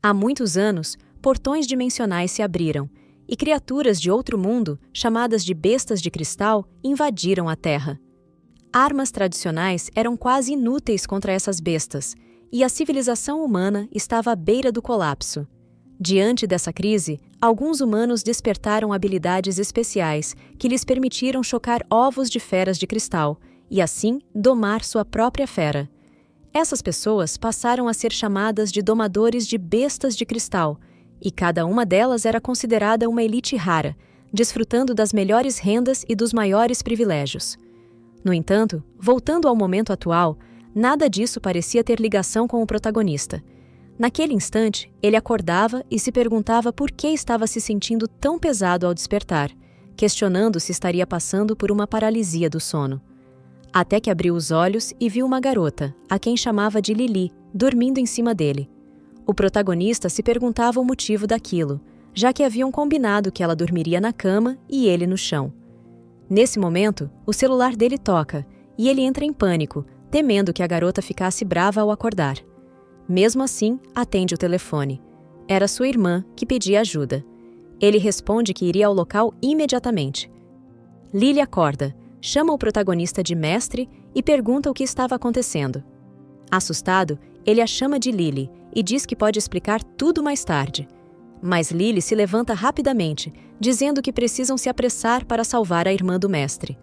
Há muitos anos, portões dimensionais se abriram, e criaturas de outro mundo, chamadas de bestas de cristal, invadiram a Terra. Armas tradicionais eram quase inúteis contra essas bestas, e a civilização humana estava à beira do colapso. Diante dessa crise, alguns humanos despertaram habilidades especiais que lhes permitiram chocar ovos de feras de cristal e, assim, domar sua própria fera. Essas pessoas passaram a ser chamadas de domadores de bestas de cristal, e cada uma delas era considerada uma elite rara, desfrutando das melhores rendas e dos maiores privilégios. No entanto, voltando ao momento atual, nada disso parecia ter ligação com o protagonista. Naquele instante, ele acordava e se perguntava por que estava se sentindo tão pesado ao despertar, questionando se estaria passando por uma paralisia do sono. Até que abriu os olhos e viu uma garota, a quem chamava de Lili, dormindo em cima dele. O protagonista se perguntava o motivo daquilo, já que haviam combinado que ela dormiria na cama e ele no chão. Nesse momento, o celular dele toca e ele entra em pânico, temendo que a garota ficasse brava ao acordar. Mesmo assim, atende o telefone. Era sua irmã, que pedia ajuda. Ele responde que iria ao local imediatamente. Lili acorda, chama o protagonista de mestre e pergunta o que estava acontecendo. Assustado, ele a chama de Lili e diz que pode explicar tudo mais tarde. Mas Lili se levanta rapidamente, dizendo que precisam se apressar para salvar a irmã do mestre.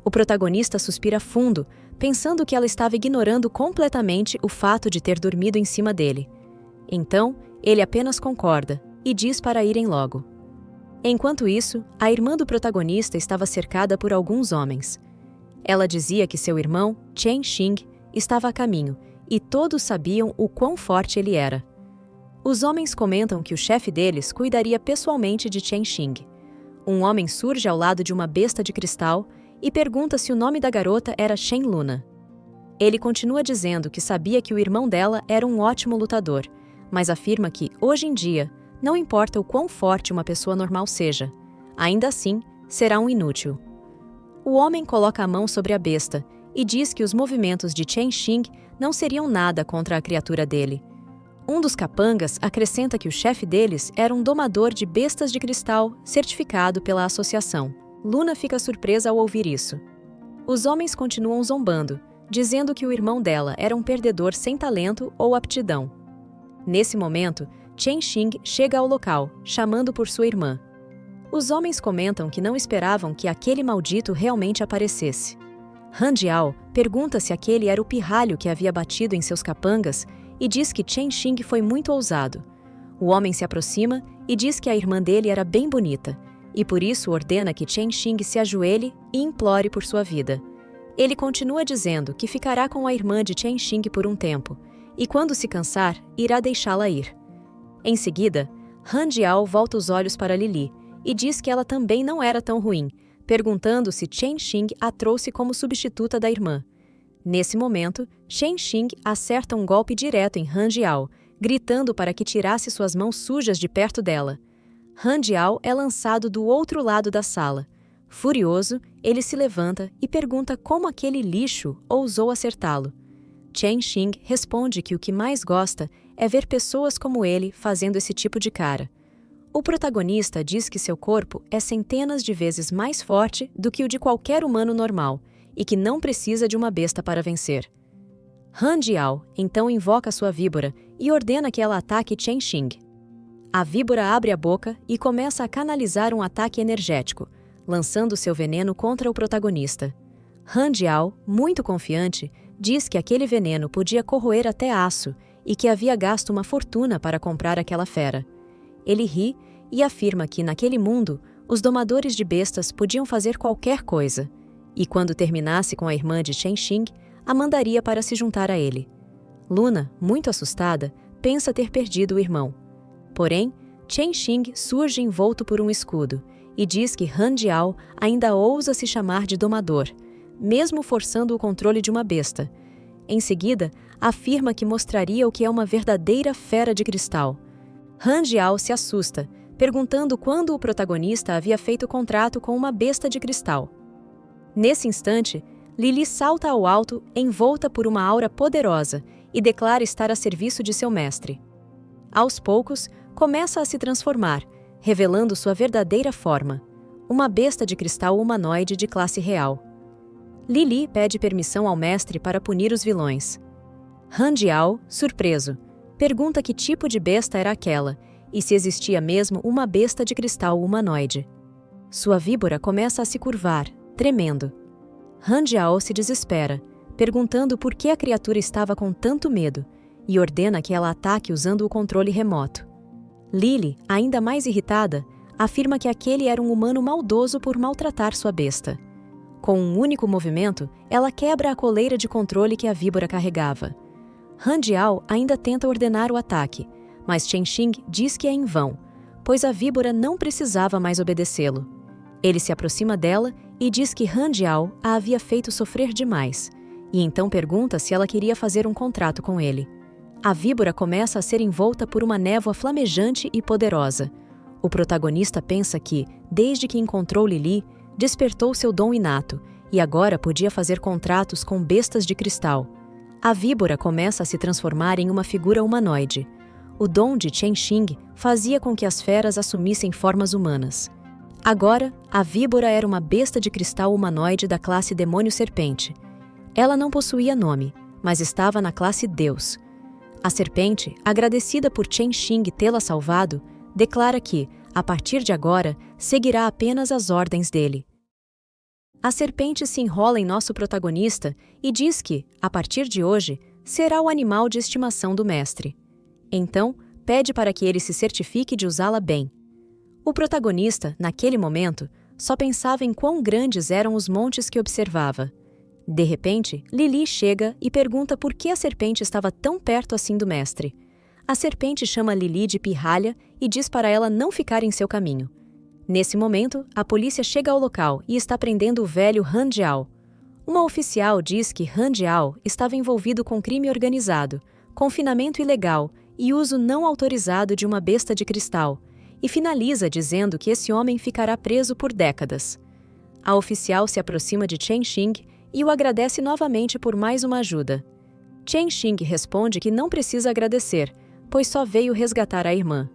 O protagonista suspira fundo, pensando que ela estava ignorando completamente o fato de ter dormido em cima dele. Então, ele apenas concorda e diz para irem logo. Enquanto isso, a irmã do protagonista estava cercada por alguns homens. Ela dizia que seu irmão, Chen Xing, estava a caminho, e todos sabiam o quão forte ele era. Os homens comentam que o chefe deles cuidaria pessoalmente de Chen Xing. Um homem surge ao lado de uma besta de cristal e pergunta se o nome da garota era Shen Luna. Ele continua dizendo que sabia que o irmão dela era um ótimo lutador, mas afirma que, hoje em dia, não importa o quão forte uma pessoa normal seja, ainda assim, será um inútil. O homem coloca a mão sobre a besta e diz que os movimentos de Chen Xing não seriam nada contra a criatura dele. Um dos capangas acrescenta que o chefe deles era um domador de bestas de cristal certificado pela associação. Luna fica surpresa ao ouvir isso. Os homens continuam zombando, dizendo que o irmão dela era um perdedor sem talento ou aptidão. Nesse momento, Chen Xing chega ao local, chamando por sua irmã. Os homens comentam que não esperavam que aquele maldito realmente aparecesse. Han Jiao pergunta se aquele era o pirralho que havia batido em seus capangas e diz que Chen Xing foi muito ousado. O homem se aproxima e diz que a irmã dele era bem bonita, e por isso ordena que Chen Xing se ajoelhe e implore por sua vida. Ele continua dizendo que ficará com a irmã de Chen Xing por um tempo, e quando se cansar, irá deixá-la ir. Em seguida, Han Jiao volta os olhos para Lili e diz que ela também não era tão ruim, perguntando se Chen Xing a trouxe como substituta da irmã. Nesse momento, Chen Xing acerta um golpe direto em Han Jiao, gritando para que tirasse suas mãos sujas de perto dela. Han Jiao é lançado do outro lado da sala. Furioso, ele se levanta e pergunta como aquele lixo ousou acertá-lo. Chen Xing responde que o que mais gosta é ver pessoas como ele fazendo esse tipo de cara. O protagonista diz que seu corpo é centenas de vezes mais forte do que o de qualquer humano normal e que não precisa de uma besta para vencer. Han Jiao então invoca sua víbora e ordena que ela ataque Chen Xing. A víbora abre a boca e começa a canalizar um ataque energético, lançando seu veneno contra o protagonista. Han Jiao, muito confiante, diz que aquele veneno podia corroer até aço e que havia gasto uma fortuna para comprar aquela fera. Ele ri e afirma que, naquele mundo, os domadores de bestas podiam fazer qualquer coisa, e quando terminasse com a irmã de Chen Xing, a mandaria para se juntar a ele. Luna, muito assustada, pensa ter perdido o irmão. Porém, Chen Xing surge envolto por um escudo e diz que Han Jiao ainda ousa se chamar de domador, mesmo forçando o controle de uma besta. Em seguida, afirma que mostraria o que é uma verdadeira fera de cristal. Han Jiao se assusta, perguntando quando o protagonista havia feito contrato com uma besta de cristal. Nesse instante, Lili salta ao alto, envolta por uma aura poderosa, e declara estar a serviço de seu mestre. Aos poucos, começa a se transformar, revelando sua verdadeira forma, uma besta de cristal humanoide de classe real. Lili pede permissão ao mestre para punir os vilões. Han Jiao, surpreso, pergunta que tipo de besta era aquela e se existia mesmo uma besta de cristal humanoide. Sua víbora começa a se curvar, tremendo. Han Jiao se desespera, perguntando por que a criatura estava com tanto medo, e ordena que ela ataque usando o controle remoto. Lili, ainda mais irritada, afirma que aquele era um humano maldoso por maltratar sua besta. Com um único movimento, ela quebra a coleira de controle que a víbora carregava. Han Jiao ainda tenta ordenar o ataque, mas Chen Xing diz que é em vão, pois a víbora não precisava mais obedecê-lo. Ele se aproxima dela e diz que Han Jiao a havia feito sofrer demais, e então pergunta se ela queria fazer um contrato com ele. A víbora começa a ser envolta por uma névoa flamejante e poderosa. O protagonista pensa que, desde que encontrou Lili, despertou seu dom inato e agora podia fazer contratos com bestas de cristal. A víbora começa a se transformar em uma figura humanoide. O dom de Chen Xing fazia com que as feras assumissem formas humanas. Agora, a víbora era uma besta de cristal humanoide da classe Demônio-Serpente. Ela não possuía nome, mas estava na classe Deus. A serpente, agradecida por Chen Xing tê-la salvado, declara que, a partir de agora, seguirá apenas as ordens dele. A serpente se enrola em nosso protagonista e diz que, a partir de hoje, será o animal de estimação do mestre. Então, pede para que ele se certifique de usá-la bem. O protagonista, naquele momento, só pensava em quão grandes eram os montes que observava. De repente, Lili chega e pergunta por que a serpente estava tão perto assim do mestre. A serpente chama Lili de pirralha e diz para ela não ficar em seu caminho. Nesse momento, a polícia chega ao local e está prendendo o velho Han Jiao. Uma oficial diz que Han Jiao estava envolvido com crime organizado, confinamento ilegal e uso não autorizado de uma besta de cristal, e finaliza dizendo que esse homem ficará preso por décadas. A oficial se aproxima de Chen Xing e o agradece novamente por mais uma ajuda. Chen Xing responde que não precisa agradecer, pois só veio resgatar a irmã.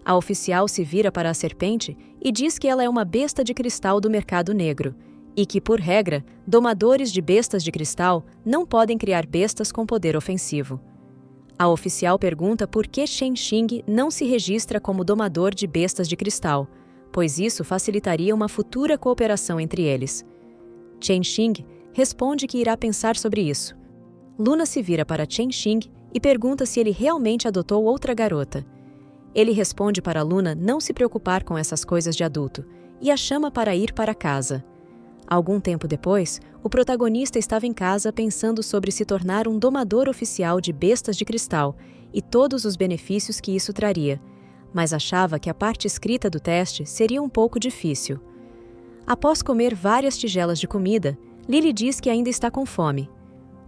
A oficial se vira para a serpente e diz que ela é uma besta de cristal do mercado negro, e que, por regra, domadores de bestas de cristal não podem criar bestas com poder ofensivo. A oficial pergunta por que Chen Xing não se registra como domador de bestas de cristal, pois isso facilitaria uma futura cooperação entre eles. Chen Xing responde que irá pensar sobre isso. Luna se vira para Chen Xing e pergunta se ele realmente adotou outra garota. Ele responde para Luna não se preocupar com essas coisas de adulto e a chama para ir para casa. Algum tempo depois, o protagonista estava em casa pensando sobre se tornar um domador oficial de bestas de cristal e todos os benefícios que isso traria, mas achava que a parte escrita do teste seria um pouco difícil. Após comer várias tigelas de comida, Lili diz que ainda está com fome.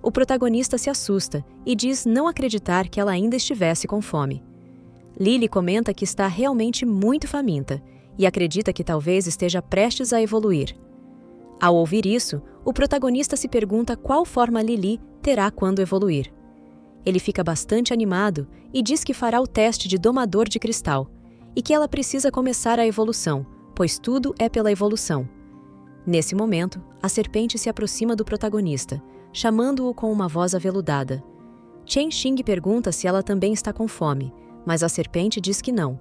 O protagonista se assusta e diz não acreditar que ela ainda estivesse com fome. Lili comenta que está realmente muito faminta e acredita que talvez esteja prestes a evoluir. Ao ouvir isso, o protagonista se pergunta qual forma Lili terá quando evoluir. Ele fica bastante animado e diz que fará o teste de domador de cristal e que ela precisa começar a evolução, pois tudo é pela evolução. Nesse momento, a serpente se aproxima do protagonista, chamando-o com uma voz aveludada. Chen Xing pergunta se ela também está com fome, mas a serpente diz que não.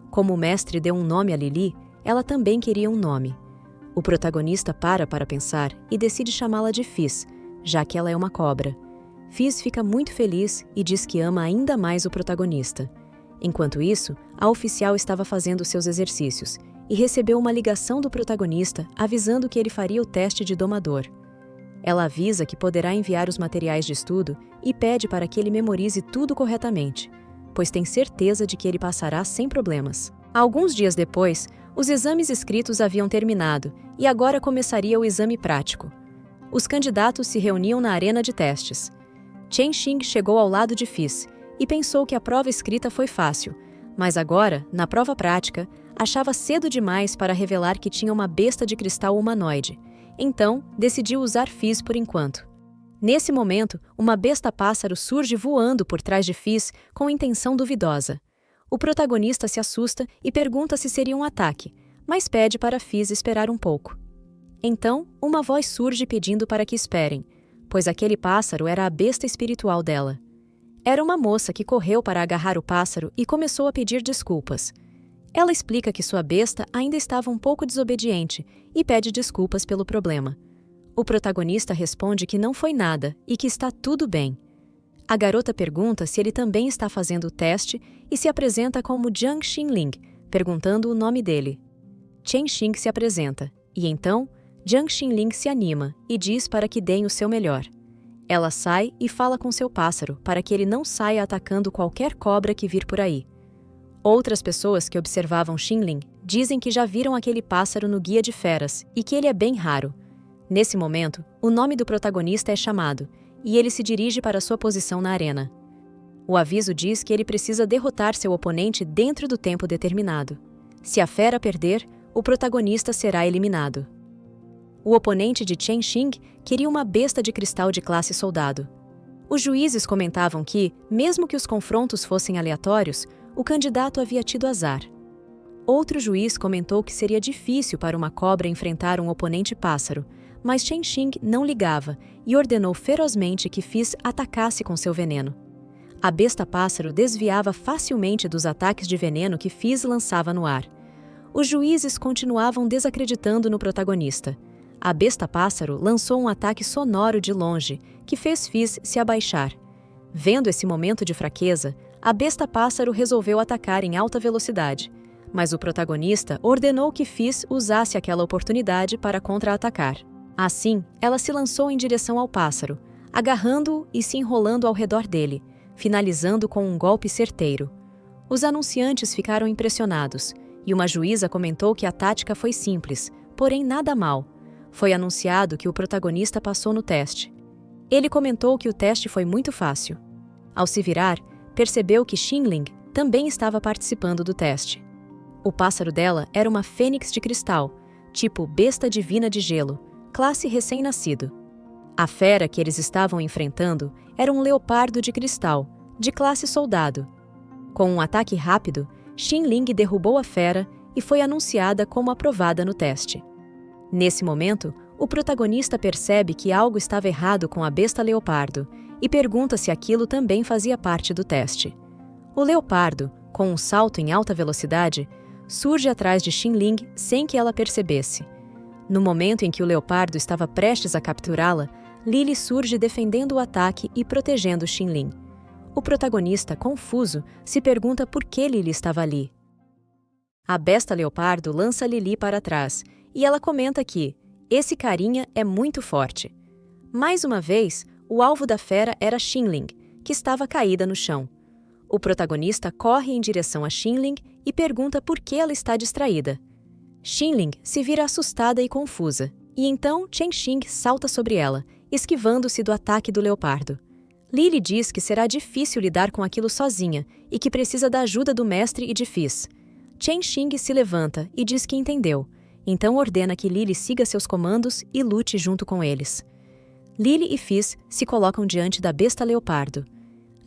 Como o mestre deu um nome a Lili, ela também queria um nome. O protagonista para pensar e decide chamá-la de Fizz, já que ela é uma cobra. Fizz fica muito feliz e diz que ama ainda mais o protagonista. Enquanto isso, a oficial estava fazendo seus exercícios e recebeu uma ligação do protagonista avisando que ele faria o teste de domador. Ela avisa que poderá enviar os materiais de estudo e pede para que ele memorize tudo corretamente, pois tem certeza de que ele passará sem problemas. Alguns dias depois, os exames escritos haviam terminado e agora começaria o exame prático. Os candidatos se reuniam na arena de testes. Chen Xing chegou ao lado de Fizz e pensou que a prova escrita foi fácil, mas agora, na prova prática, achava cedo demais para revelar que tinha uma besta de cristal humanoide. Então, decidiu usar Fizz por enquanto. Nesse momento, uma besta-pássaro surge voando por trás de Fizz com intenção duvidosa. O protagonista se assusta e pergunta se seria um ataque, mas pede para Fizz esperar um pouco. Então, uma voz surge pedindo para que esperem, pois aquele pássaro era a besta espiritual dela. Era uma moça que correu para agarrar o pássaro e começou a pedir desculpas. Ela explica que sua besta ainda estava um pouco desobediente e pede desculpas pelo problema. O protagonista responde que não foi nada e que está tudo bem. A garota pergunta se ele também está fazendo o teste e se apresenta como Jiang Xinling, perguntando o nome dele. Chen Xing se apresenta, e então Jiang Xinling se anima e diz para que deem o seu melhor. Ela sai e fala com seu pássaro para que ele não saia atacando qualquer cobra que vir por aí. Outras pessoas que observavam Xinling dizem que já viram aquele pássaro no Guia de Feras e que ele é bem raro. Nesse momento, o nome do protagonista é chamado, e ele se dirige para sua posição na arena. O aviso diz que ele precisa derrotar seu oponente dentro do tempo determinado. Se a fera perder, o protagonista será eliminado. O oponente de Chen Xing queria uma besta de cristal de classe soldado. Os juízes comentavam que, mesmo que os confrontos fossem aleatórios, o candidato havia tido azar. Outro juiz comentou que seria difícil para uma cobra enfrentar um oponente pássaro, mas Chen Xing não ligava e ordenou ferozmente que Fizz atacasse com seu veneno. A besta-pássaro desviava facilmente dos ataques de veneno que Fizz lançava no ar. Os juízes continuavam desacreditando no protagonista. A besta-pássaro lançou um ataque sonoro de longe, que fez Fizz se abaixar. Vendo esse momento de fraqueza, a besta-pássaro resolveu atacar em alta velocidade, mas o protagonista ordenou que Fizz usasse aquela oportunidade para contra-atacar. Assim, ela se lançou em direção ao pássaro, agarrando-o e se enrolando ao redor dele, finalizando com um golpe certeiro. Os anunciantes ficaram impressionados, e uma juíza comentou que a tática foi simples, porém nada mal. Foi anunciado que o protagonista passou no teste. Ele comentou que o teste foi muito fácil. Ao se virar, percebeu que Xinling também estava participando do teste. O pássaro dela era uma fênix de cristal, tipo besta divina de gelo, classe recém-nascido. A fera que eles estavam enfrentando era um leopardo de cristal, de classe soldado. Com um ataque rápido, Xinling derrubou a fera e foi anunciada como aprovada no teste. Nesse momento, o protagonista percebe que algo estava errado com a besta leopardo e pergunta se aquilo também fazia parte do teste. O leopardo, com um salto em alta velocidade, surge atrás de Xinling sem que ela percebesse. No momento em que o leopardo estava prestes a capturá-la, Lily surge defendendo o ataque e protegendo Xinling. O protagonista, confuso, se pergunta por que Lily estava ali. A besta leopardo lança Lily para trás e ela comenta que esse carinha é muito forte. Mais uma vez, o alvo da fera era Xinling, que estava caída no chão. O protagonista corre em direção a Xinling e pergunta por que ela está distraída. Xinling se vira assustada e confusa, e então Chen Xing salta sobre ela, esquivando-se do ataque do leopardo. Lily diz que será difícil lidar com aquilo sozinha e que precisa da ajuda do mestre e de Fizz. Chen Xing se levanta e diz que entendeu, então ordena que Lily siga seus comandos e lute junto com eles. Lily e Fizz se colocam diante da besta leopardo.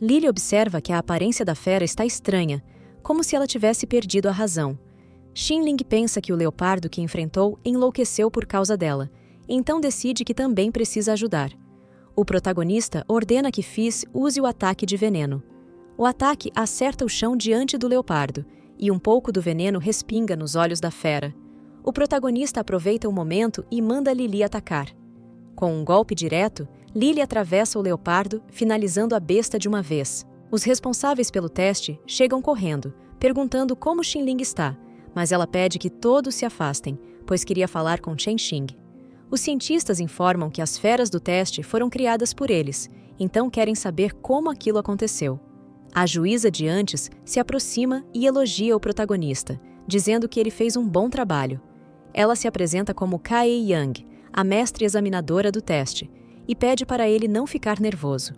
Lily observa que a aparência da fera está estranha, como se ela tivesse perdido a razão. Xinling pensa que o leopardo que enfrentou enlouqueceu por causa dela, então decide que também precisa ajudar. O protagonista ordena que Fizz use o ataque de veneno. O ataque acerta o chão diante do leopardo, e um pouco do veneno respinga nos olhos da fera. O protagonista aproveita o momento e manda Lily atacar. Com um golpe direto, Lily atravessa o leopardo, finalizando a besta de uma vez. Os responsáveis pelo teste chegam correndo, perguntando como Xinling está, mas ela pede que todos se afastem, pois queria falar com Chen Xing. Os cientistas informam que as feras do teste foram criadas por eles, então querem saber como aquilo aconteceu. A juíza de antes se aproxima e elogia o protagonista, dizendo que ele fez um bom trabalho. Ela se apresenta como Kae Yang, a mestre examinadora do teste, e pede para ele não ficar nervoso.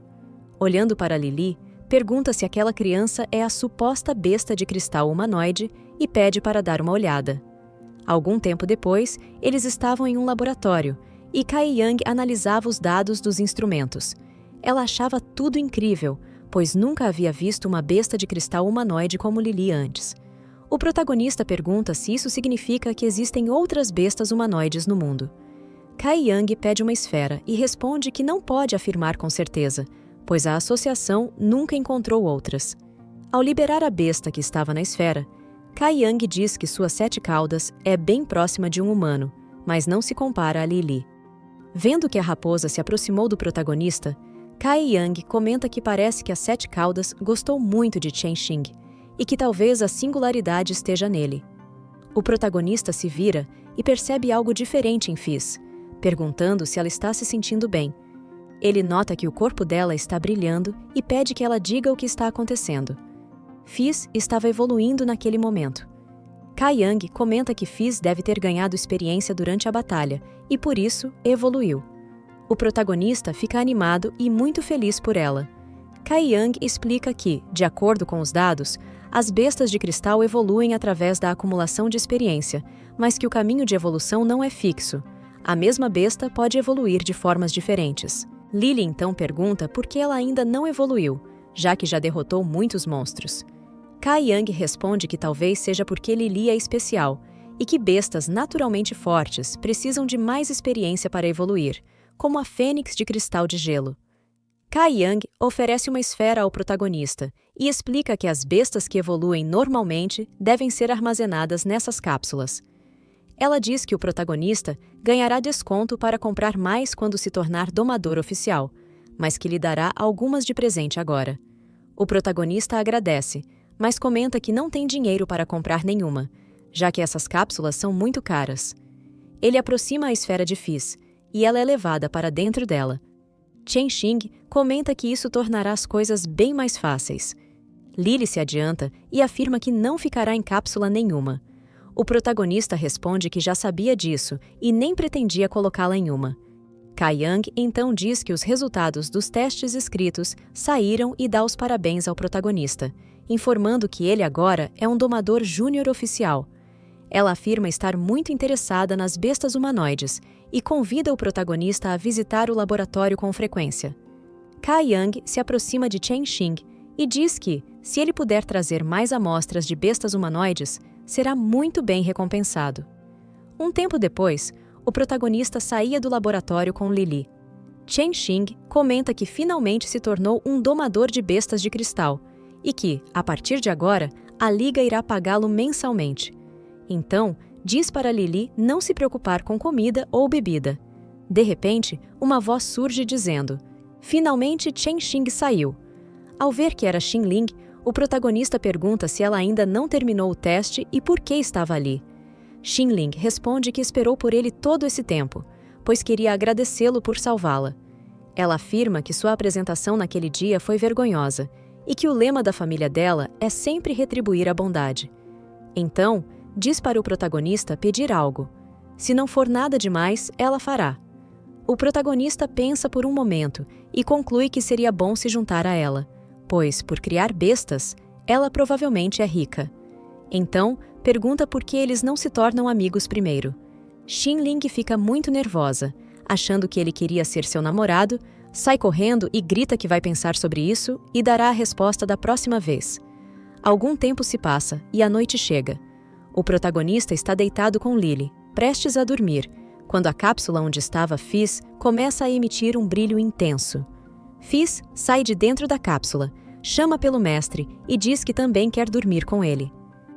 Olhando para Lily, pergunta se aquela criança é a suposta besta de cristal humanoide e pede para dar uma olhada. Algum tempo depois, eles estavam em um laboratório e Kai Yang analisava os dados dos instrumentos. Ela achava tudo incrível, pois nunca havia visto uma besta de cristal humanoide como Lily antes. O protagonista pergunta se isso significa que existem outras bestas humanoides no mundo. Kai Yang pede uma esfera e responde que não pode afirmar com certeza, pois a associação nunca encontrou outras. Ao liberar a besta que estava na esfera, Kai Yang diz que suas 7 caudas é bem próxima de um humano, mas não se compara a Lily. Vendo que a raposa se aproximou do protagonista, Kai Yang comenta que parece que as 7 caudas gostou muito de Chen Xing e que talvez a singularidade esteja nele. O protagonista se vira e percebe algo diferente em Fizz, perguntando se ela está se sentindo bem. Ele nota que o corpo dela está brilhando e pede que ela diga o que está acontecendo. Fizz estava evoluindo naquele momento. Kai Yang comenta que Fizz deve ter ganhado experiência durante a batalha e, por isso, evoluiu. O protagonista fica animado e muito feliz por ela. Kai Yang explica que, de acordo com os dados, as bestas de cristal evoluem através da acumulação de experiência, mas que o caminho de evolução não é fixo. A mesma besta pode evoluir de formas diferentes. Lily então pergunta por que ela ainda não evoluiu, já que já derrotou muitos monstros. Kai Yang responde que talvez seja porque Lily é especial e que bestas naturalmente fortes precisam de mais experiência para evoluir, como a fênix de cristal de gelo. Kai Yang oferece uma esfera ao protagonista e explica que as bestas que evoluem normalmente devem ser armazenadas nessas cápsulas. Ela diz que o protagonista ganhará desconto para comprar mais quando se tornar domador oficial, mas que lhe dará algumas de presente agora. O protagonista agradece, mas comenta que não tem dinheiro para comprar nenhuma, já que essas cápsulas são muito caras. Ele aproxima a esfera de Fizz, e ela é levada para dentro dela. Chen Xing comenta que isso tornará as coisas bem mais fáceis. Lily se adianta e afirma que não ficará em cápsula nenhuma. O protagonista responde que já sabia disso e nem pretendia colocá-la em uma. Kai Yang então diz que os resultados dos testes escritos saíram e dá os parabéns ao protagonista, informando que ele agora é um domador júnior oficial. Ela afirma estar muito interessada nas bestas humanoides e convida o protagonista a visitar o laboratório com frequência. Kai Yang se aproxima de Chen Xing e diz que, se ele puder trazer mais amostras de bestas humanoides, será muito bem recompensado. Um tempo depois, o protagonista saía do laboratório com Lily. Chen Xing comenta que finalmente se tornou um domador de bestas de cristal e que, a partir de agora, a Liga irá pagá-lo mensalmente. Então, diz para Lily não se preocupar com comida ou bebida. De repente, uma voz surge dizendo: "Finalmente Chen Xing saiu." Ao ver que era Xingling, o protagonista pergunta se ela ainda não terminou o teste e por que estava ali. Xingling responde que esperou por ele todo esse tempo, pois queria agradecê-lo por salvá-la. Ela afirma que sua apresentação naquele dia foi vergonhosa e que o lema da família dela é sempre retribuir a bondade. Então, diz para o protagonista pedir algo. Se não for nada demais, ela fará. O protagonista pensa por um momento e conclui que seria bom se juntar a ela, pois, por criar bestas, ela provavelmente é rica. Então, pergunta por que eles não se tornam amigos primeiro. Xingling fica muito nervosa, achando que ele queria ser seu namorado, sai correndo e grita que vai pensar sobre isso e dará a resposta da próxima vez. Algum tempo se passa e a noite chega. O protagonista está deitado com Lily, prestes a dormir, quando a cápsula onde estava Fizz começa a emitir um brilho intenso. Fizz sai de dentro da cápsula, chama pelo mestre e diz que também quer dormir com ele.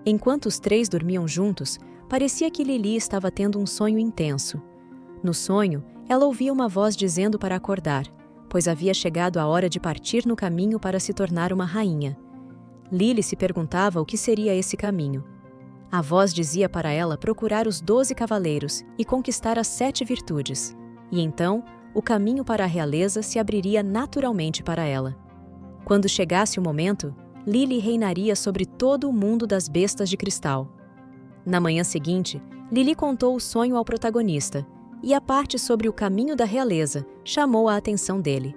Enquanto os 3 dormiam juntos, parecia que Lily estava tendo um sonho intenso. No sonho, ela ouvia uma voz dizendo para acordar, pois havia chegado a hora de partir no caminho para se tornar uma rainha. Lily se perguntava o que seria esse caminho. A voz dizia para ela procurar os 12 cavaleiros e conquistar as 7 virtudes, e então o caminho para a realeza se abriria naturalmente para ela. Quando chegasse o momento, Lily reinaria sobre todo o mundo das bestas de cristal. Na manhã seguinte, Lily contou o sonho ao protagonista, e a parte sobre o caminho da realeza chamou a atenção dele.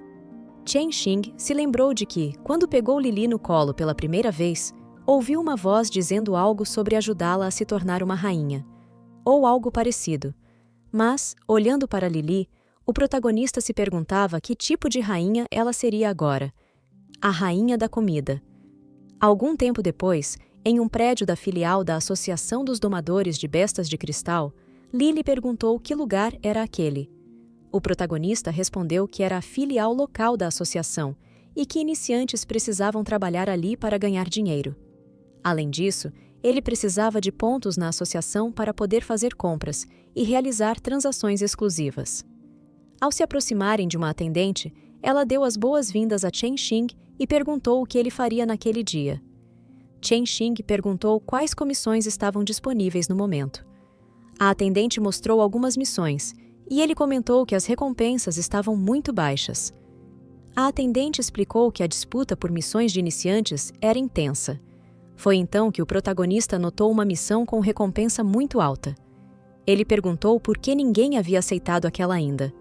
Chen Xing se lembrou de que, quando pegou Lily no colo pela primeira vez, ouviu uma voz dizendo algo sobre ajudá-la a se tornar uma rainha, ou algo parecido, Mas, olhando para Lili, o protagonista se perguntava que tipo de rainha ela seria agora. A rainha da comida. Algum tempo depois, em um prédio da filial da Associação dos Domadores de Bestas de Cristal, Lili perguntou que lugar era aquele. O protagonista respondeu que era a filial local da associação e que iniciantes precisavam trabalhar ali para ganhar dinheiro. Além disso, ele precisava de pontos na associação para poder fazer compras e realizar transações exclusivas. Ao se aproximarem de uma atendente, ela deu as boas-vindas a Chen Xing e perguntou o que ele faria naquele dia. Chen Xing perguntou quais comissões estavam disponíveis no momento. A atendente mostrou algumas missões e ele comentou que as recompensas estavam muito baixas. A atendente explicou que a disputa por missões de iniciantes era intensa. Foi então que o protagonista notou uma missão com recompensa muito alta. Ele perguntou por que ninguém havia aceitado aquela ainda.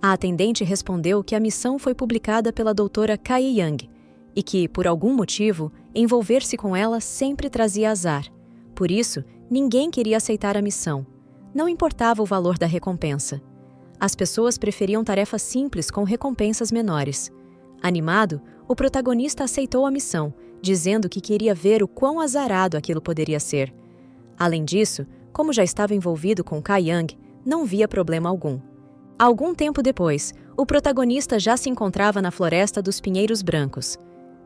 A atendente respondeu que a missão foi publicada pela doutora Kai Yang e que, por algum motivo, envolver-se com ela sempre trazia azar. Por isso, ninguém queria aceitar a missão. Não importava o valor da recompensa. As pessoas preferiam tarefas simples com recompensas menores. Animado, o protagonista aceitou a missão, dizendo que queria ver o quão azarado aquilo poderia ser. Além disso, como já estava envolvido com Kai Yang, não via problema algum. Algum tempo depois, o protagonista já se encontrava na floresta dos Pinheiros Brancos.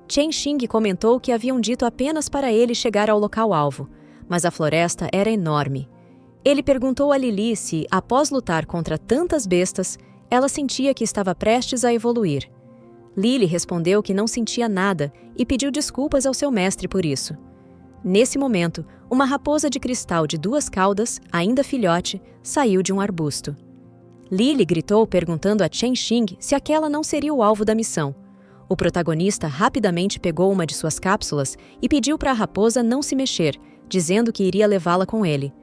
Chen Xing comentou que haviam dito apenas para ele chegar ao local-alvo, mas a floresta era enorme. Ele perguntou a Lili se, após lutar contra tantas bestas, ela sentia que estava prestes a evoluir. Lili respondeu que não sentia nada e pediu desculpas ao seu mestre por isso. Nesse momento, uma raposa de cristal de 2 caudas, ainda filhote, saiu de um arbusto. Lili gritou perguntando a Chen Xing se aquela não seria o alvo da missão. O protagonista rapidamente pegou uma de suas cápsulas e pediu para a raposa não se mexer, dizendo que iria levá-la com ele.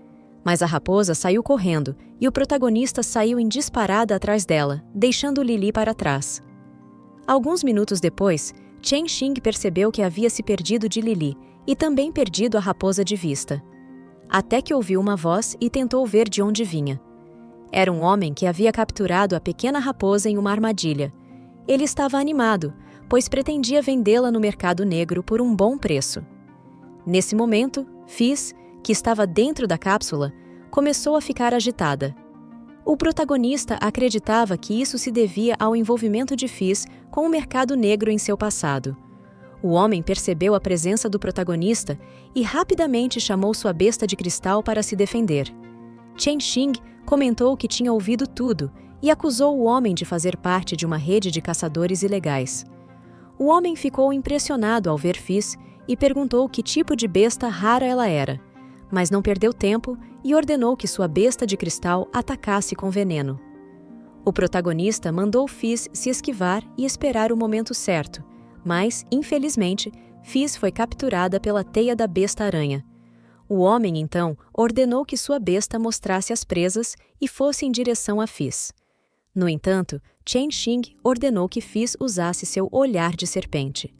Mas a raposa saiu correndo e o protagonista saiu em disparada atrás dela, deixando Lili para trás. Alguns minutos depois, Chen Xing percebeu que havia se perdido de Lili e também perdido a raposa de vista. Até que ouviu uma voz e tentou ver de onde vinha. Era um homem que havia capturado a pequena raposa em uma armadilha. Ele estava animado, pois pretendia vendê-la no mercado negro por um bom preço. Nesse momento, Fizz, que estava dentro da cápsula, começou a ficar agitada. O protagonista acreditava que isso se devia ao envolvimento de Fizz com o mercado negro em seu passado. O homem percebeu a presença do protagonista e rapidamente chamou sua besta de cristal para se defender. Chen Xing comentou que tinha ouvido tudo e acusou o homem de fazer parte de uma rede de caçadores ilegais. O homem ficou impressionado ao ver Fizz e perguntou que tipo de besta rara ela era, mas não perdeu tempo e ordenou que sua besta de cristal atacasse com veneno. O protagonista mandou Fizz se esquivar e esperar o momento certo, mas, infelizmente, Fizz foi capturada pela teia da besta-aranha. O homem, então, ordenou que sua besta mostrasse as presas e fosse em direção a Fizz. No entanto, Chen Xing ordenou que Fizz usasse seu olhar de serpente.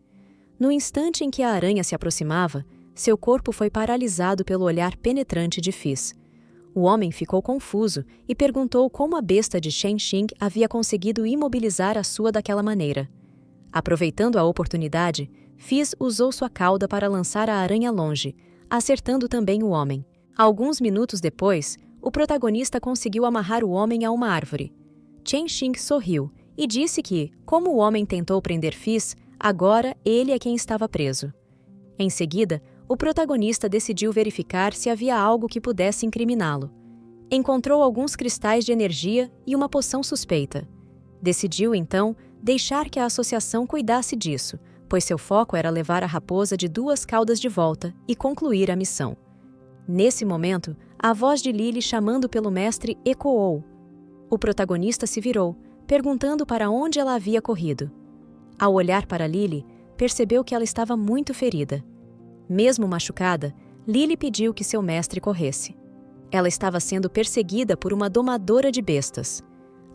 No instante em que a aranha se aproximava, seu corpo foi paralisado pelo olhar penetrante de Fizz. O homem ficou confuso e perguntou como a besta de Chen Xing havia conseguido imobilizar a sua daquela maneira. Aproveitando a oportunidade, Fizz usou sua cauda para lançar a aranha longe, acertando também o homem. Alguns minutos depois, o protagonista conseguiu amarrar o homem a uma árvore. Chen Xing sorriu e disse que, como o homem tentou prender Fizz, agora ele é quem estava preso. Em seguida, o protagonista decidiu verificar se havia algo que pudesse incriminá-lo. Encontrou alguns cristais de energia e uma poção suspeita. Decidiu, então, deixar que a associação cuidasse disso, pois seu foco era levar a raposa de 2 caudas de volta e concluir a missão. Nesse momento, a voz de Lili chamando pelo mestre ecoou. O protagonista se virou, perguntando para onde ela havia corrido. Ao olhar para Lili, percebeu que ela estava muito ferida. Mesmo machucada, Lili pediu que seu mestre corresse. Ela estava sendo perseguida por uma domadora de bestas.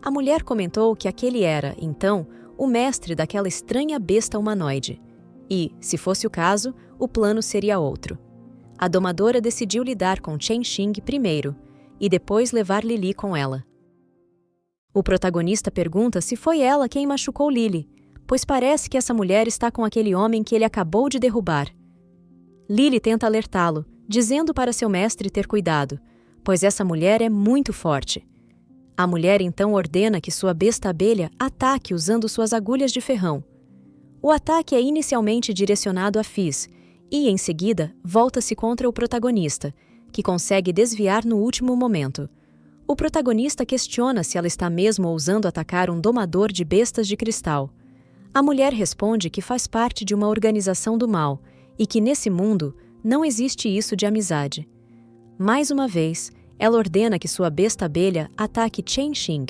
A mulher comentou que aquele era, então, o mestre daquela estranha besta humanoide. E, se fosse o caso, o plano seria outro. A domadora decidiu lidar com Chen Xing primeiro, e depois levar Lily com ela. O protagonista pergunta se foi ela quem machucou Lily, pois parece que essa mulher está com aquele homem que ele acabou de derrubar. Lily tenta alertá-lo, dizendo para seu mestre ter cuidado, pois essa mulher é muito forte. A mulher então ordena que sua besta abelha ataque usando suas agulhas de ferrão. O ataque é inicialmente direcionado a Fizz e, em seguida, volta-se contra o protagonista, que consegue desviar no último momento. O protagonista questiona se ela está mesmo ousando atacar um domador de bestas de cristal. A mulher responde que faz parte de uma organização do mal e que, nesse mundo, não existe isso de amizade. Mais uma vez, ela ordena que sua besta abelha ataque Chen Xing.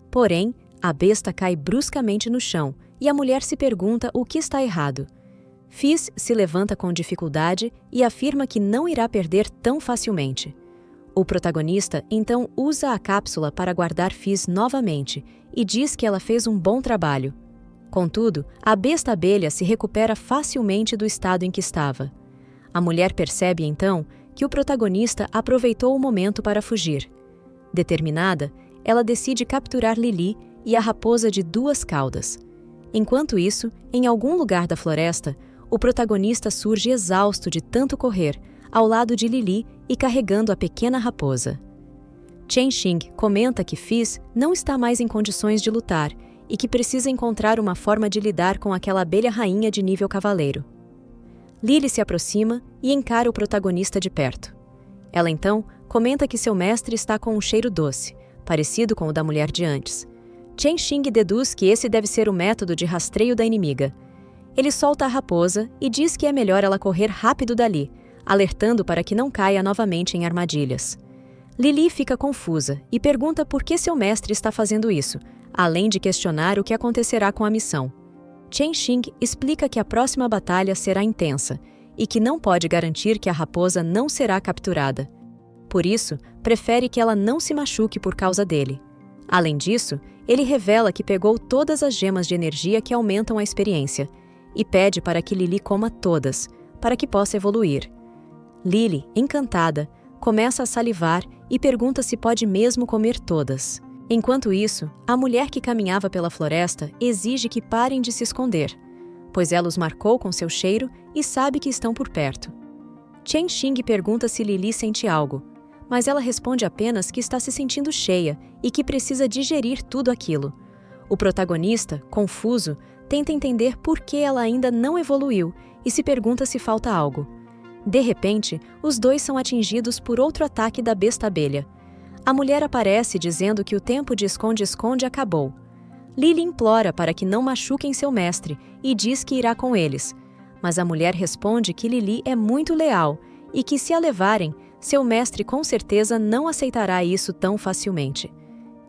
Porém, a besta cai bruscamente no chão e a mulher se pergunta o que está errado. Fizz se levanta com dificuldade e afirma que não irá perder tão facilmente. O protagonista então usa a cápsula para guardar Fizz novamente e diz que ela fez um bom trabalho. Contudo, a besta abelha se recupera facilmente do estado em que estava. A mulher percebe então que o protagonista aproveitou o momento para fugir. Determinada, ela decide capturar Lily e a raposa de 2 caudas. Enquanto isso, em algum lugar da floresta, o protagonista surge exausto de tanto correr, ao lado de Lily e carregando a pequena raposa. Chen Xing comenta que Fizz não está mais em condições de lutar e que precisa encontrar uma forma de lidar com aquela abelha rainha de nível cavaleiro. Lily se aproxima e encara o protagonista de perto. Ela então comenta que seu mestre está com um cheiro doce, parecido com o da mulher de antes. Chen Xing deduz que esse deve ser o método de rastreio da inimiga. Ele solta a raposa e diz que é melhor ela correr rápido dali, alertando para que não caia novamente em armadilhas. Lily fica confusa e pergunta por que seu mestre está fazendo isso, além de questionar o que acontecerá com a missão. Chen Xing explica que a próxima batalha será intensa e que não pode garantir que a raposa não será capturada. Por isso, prefere que ela não se machuque por causa dele. Além disso, ele revela que pegou todas as gemas de energia que aumentam a experiência e pede para que Lily coma todas, para que possa evoluir. Lily, encantada, começa a salivar e pergunta se pode mesmo comer todas. Enquanto isso, a mulher que caminhava pela floresta exige que parem de se esconder, pois ela os marcou com seu cheiro e sabe que estão por perto. Chen Xing pergunta se Lily sente algo, mas ela responde apenas que está se sentindo cheia e que precisa digerir tudo aquilo. O protagonista, confuso, tenta entender por que ela ainda não evoluiu e se pergunta se falta algo. De repente, os dois são atingidos por outro ataque da besta abelha. A mulher aparece dizendo que o tempo de esconde-esconde acabou. Lily implora para que não machuquem seu mestre e diz que irá com eles. Mas a mulher responde que Lily é muito leal e que, se a levarem, seu mestre com certeza não aceitará isso tão facilmente.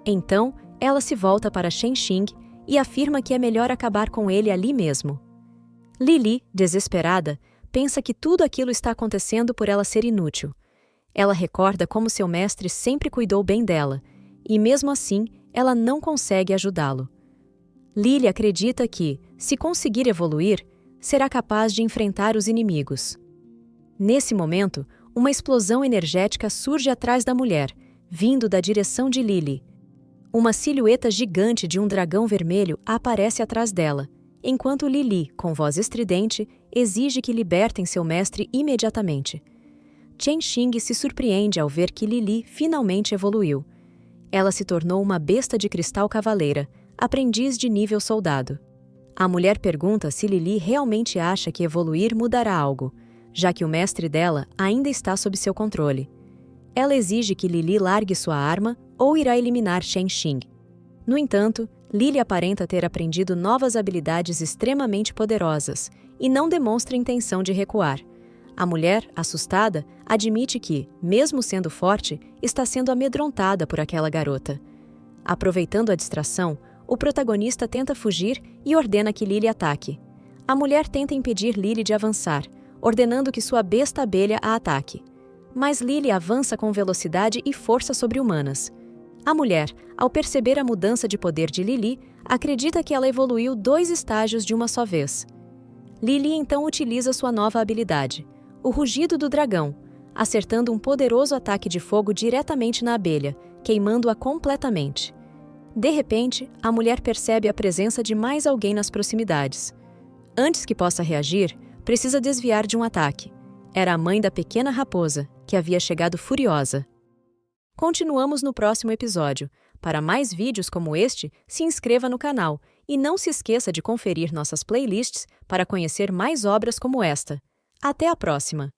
Então, ela se volta para Chen Xing e afirma que é melhor acabar com ele ali mesmo. Lily, desesperada, pensa que tudo aquilo está acontecendo por ela ser inútil. Ela recorda como seu mestre sempre cuidou bem dela, e mesmo assim, ela não consegue ajudá-lo. Lily acredita que, se conseguir evoluir, será capaz de enfrentar os inimigos. Nesse momento, uma explosão energética surge atrás da mulher, vindo da direção de Lily. Uma silhueta gigante de um dragão vermelho aparece atrás dela, enquanto Lily, com voz estridente, exige que libertem seu mestre imediatamente. Chen Xing se surpreende ao ver que Lily finalmente evoluiu. Ela se tornou uma besta de cristal cavaleira, aprendiz de nível soldado. A mulher pergunta se Lily realmente acha que evoluir mudará algo, já que o mestre dela ainda está sob seu controle. Ela exige que Lily largue sua arma ou irá eliminar Chen Xing. No entanto, Lily aparenta ter aprendido novas habilidades extremamente poderosas e não demonstra intenção de recuar. A mulher, assustada, admite que, mesmo sendo forte, está sendo amedrontada por aquela garota. Aproveitando a distração, o protagonista tenta fugir e ordena que Lily ataque. A mulher tenta impedir Lily de avançar, ordenando que sua besta abelha a ataque. Mas Lily avança com velocidade e força sobre-humanas. A mulher, ao perceber a mudança de poder de Lily, acredita que ela evoluiu 2 estágios de uma só vez. Lily então utiliza sua nova habilidade, o rugido do dragão, acertando um poderoso ataque de fogo diretamente na abelha, queimando-a completamente. De repente, a mulher percebe a presença de mais alguém nas proximidades. Antes que possa reagir, precisa desviar de um ataque. Era a mãe da pequena raposa, que havia chegado furiosa. Continuamos no próximo episódio. Para mais vídeos como este, se inscreva no canal e não se esqueça de conferir nossas playlists para conhecer mais obras como esta. Até a próxima!